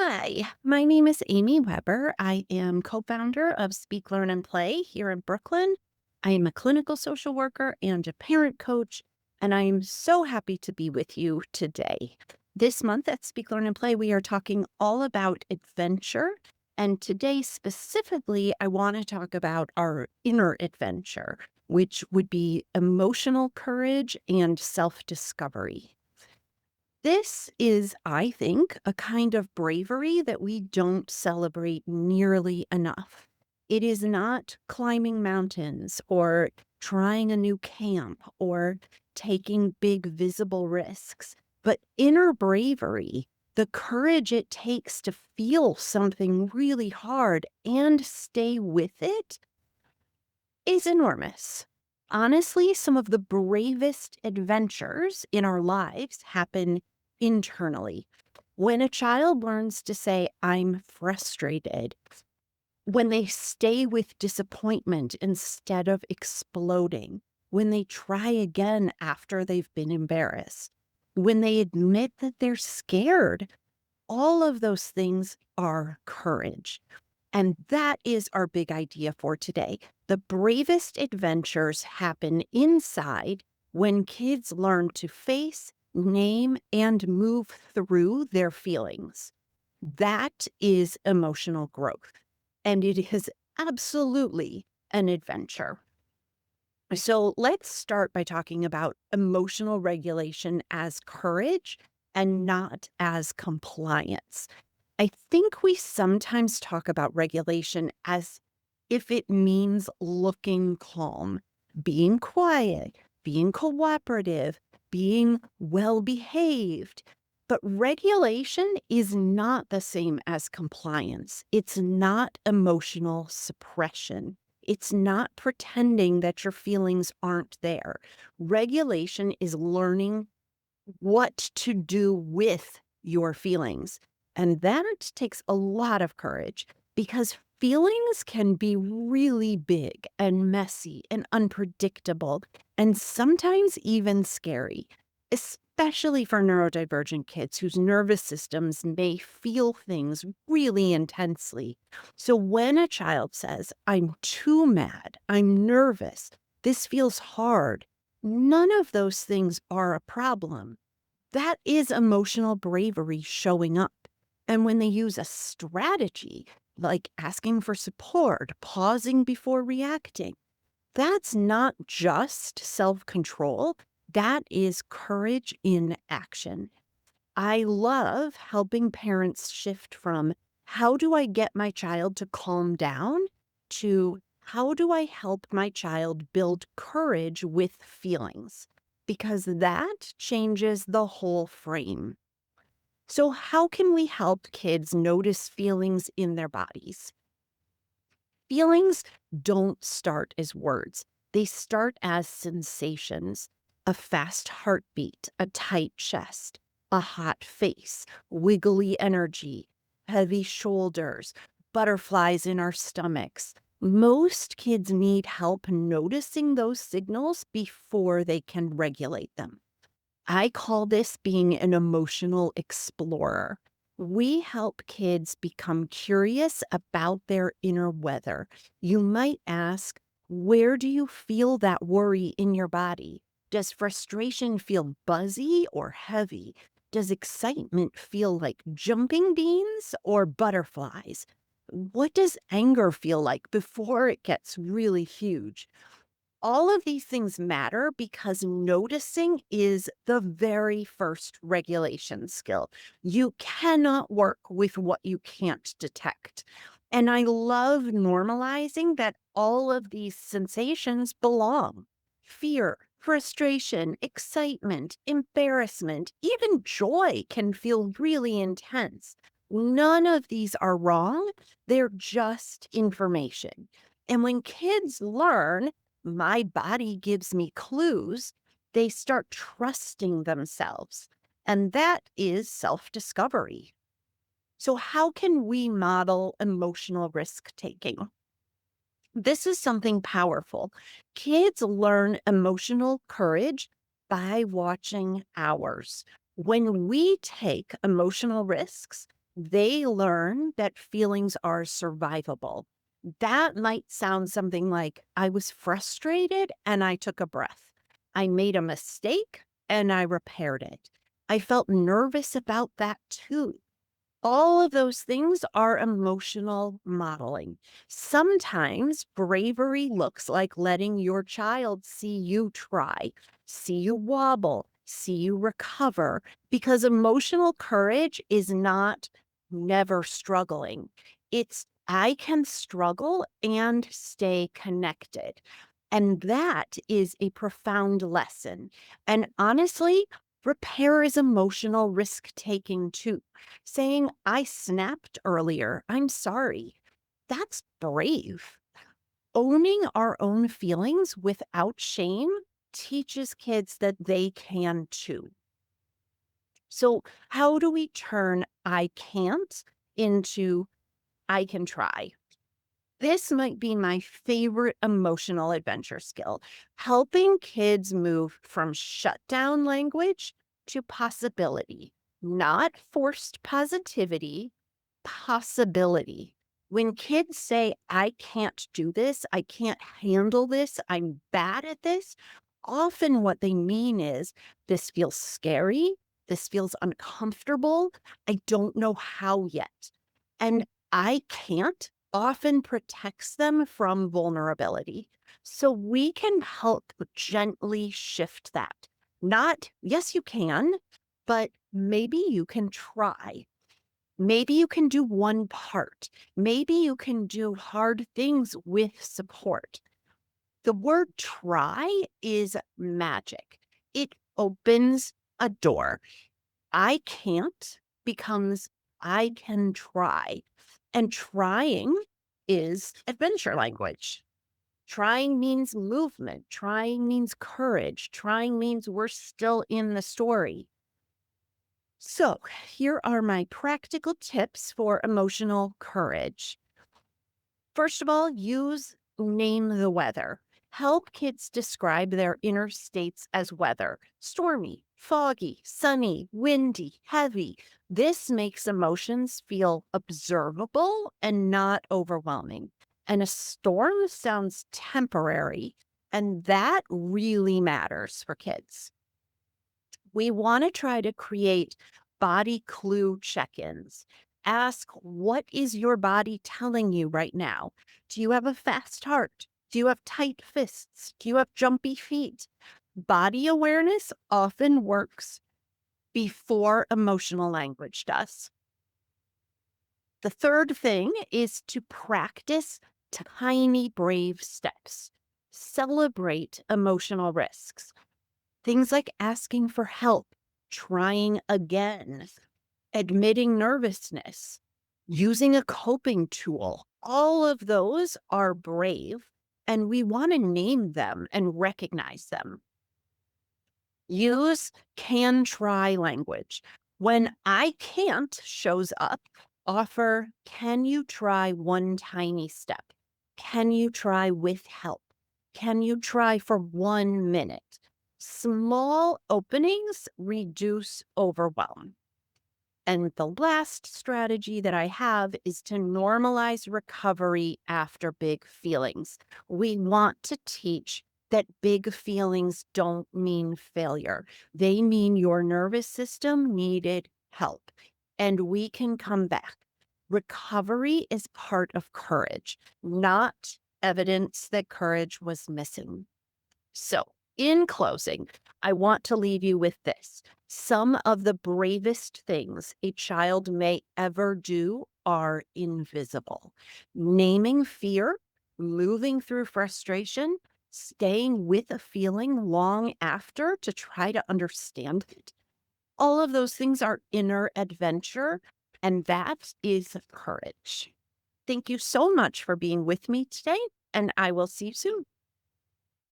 Hi, my name is Amy Weber. I am co founder of Speak, Learn, and Play here in Brooklyn. I am a clinical social worker and a parent coach, and I am so happy to be with you today. This month at Speak, Learn, and Play, we are talking all about adventure. And today, specifically, I want to talk about our inner adventure, which would be emotional courage and self discovery. This is, I think, a kind of bravery that we don't celebrate nearly enough. It is not climbing mountains or trying a new camp or taking big visible risks, but inner bravery, the courage it takes to feel something really hard and stay with it, is enormous. Honestly, some of the bravest adventures in our lives happen internally. When a child learns to say, I'm frustrated, when they stay with disappointment instead of exploding, when they try again after they've been embarrassed, when they admit that they're scared, all of those things are courage. And that is our big idea for today. The bravest adventures happen inside when kids learn to face, name, and move through their feelings. That is emotional growth. And it is absolutely an adventure. So let's start by talking about emotional regulation as courage and not as compliance. I think we sometimes talk about regulation as if it means looking calm, being quiet, being cooperative, being well behaved. But regulation is not the same as compliance. It's not emotional suppression. It's not pretending that your feelings aren't there. Regulation is learning what to do with your feelings. And that takes a lot of courage because feelings can be really big and messy and unpredictable and sometimes even scary, especially for neurodivergent kids whose nervous systems may feel things really intensely. So when a child says, I'm too mad, I'm nervous, this feels hard, none of those things are a problem. That is emotional bravery showing up. And when they use a strategy like asking for support, pausing before reacting, that's not just self control, that is courage in action. I love helping parents shift from how do I get my child to calm down to how do I help my child build courage with feelings? Because that changes the whole frame. So, how can we help kids notice feelings in their bodies? Feelings don't start as words, they start as sensations: a fast heartbeat, a tight chest, a hot face, wiggly energy, heavy shoulders, butterflies in our stomachs. Most kids need help noticing those signals before they can regulate them. I call this being an emotional explorer. We help kids become curious about their inner weather. You might ask, where do you feel that worry in your body? Does frustration feel buzzy or heavy? Does excitement feel like jumping beans or butterflies? What does anger feel like before it gets really huge? All of these things matter because noticing is the very first regulation skill. You cannot work with what you can't detect. And I love normalizing that all of these sensations belong: fear, frustration, excitement, embarrassment, even joy can feel really intense. None of these are wrong, they're just information. And when kids learn, my body gives me clues, they start trusting themselves. And that is self discovery. So, how can we model emotional risk taking? This is something powerful. Kids learn emotional courage by watching ours. When we take emotional risks, They learn that feelings are survivable. That might sound something like, I was frustrated and I took a breath. I made a mistake and I repaired it. I felt nervous about that too. All of those things are emotional modeling. Sometimes bravery looks like letting your child see you try, see you wobble, see you recover, because emotional courage is not never struggling. It's I can struggle and stay connected. And that is a profound lesson. And honestly, repair is emotional risk taking too. Saying, I snapped earlier, I'm sorry. That's brave. Owning our own feelings without shame teaches kids that they can too. So, how do we turn I can't into I can try? This might be my favorite emotional adventure skill, helping kids move from shutdown language to possibility, not forced positivity, possibility. When kids say, I can't do this, I can't handle this, I'm bad at this, often what they mean is, this feels scary, this feels uncomfortable, I don't know how yet. And I can't often protects them from vulnerability. So we can help gently shift that. Not, yes, you can, but maybe you can try. Maybe you can do one part. Maybe you can do hard things with support. The word try is magic. It opens a door. I can't becomes I can try. And trying is adventure language. Trying means movement. Trying means courage. Trying means we're still in the story. So, here are my practical tips for emotional courage. First of all, use name the weather. Help kids describe their inner states as weather: stormy, foggy, sunny, windy, heavy. This makes emotions feel observable and not overwhelming. And a storm sounds temporary, and that really matters for kids. We want to try to create body clue check ins. Ask, what is your body telling you right now? Do you have a fast heart? Do you have tight fists? Do you have jumpy feet? Body awareness often works before emotional language does. The third thing is to practice tiny, brave steps. Celebrate emotional risks. Things like asking for help, trying again, admitting nervousness, using a coping tool. All of those are brave, and we want to name them and recognize them. Use can try language. When I can't shows up, offer, can you try one tiny step? Can you try with help? Can you try for 1 minute? Small openings reduce overwhelm. And the last strategy that I have is to normalize recovery after big feelings. We want to teach that big feelings don't mean failure. They mean your nervous system needed help, and we can come back. Recovery is part of courage, not evidence that courage was missing. So, in closing, I want to leave you with this. Some of the bravest things a child may ever do are invisible. Naming fear, moving through frustration, staying with a feeling long after to try to understand it. All of those things are inner adventure, and that is courage. Thank you so much for being with me today, and I will see you soon.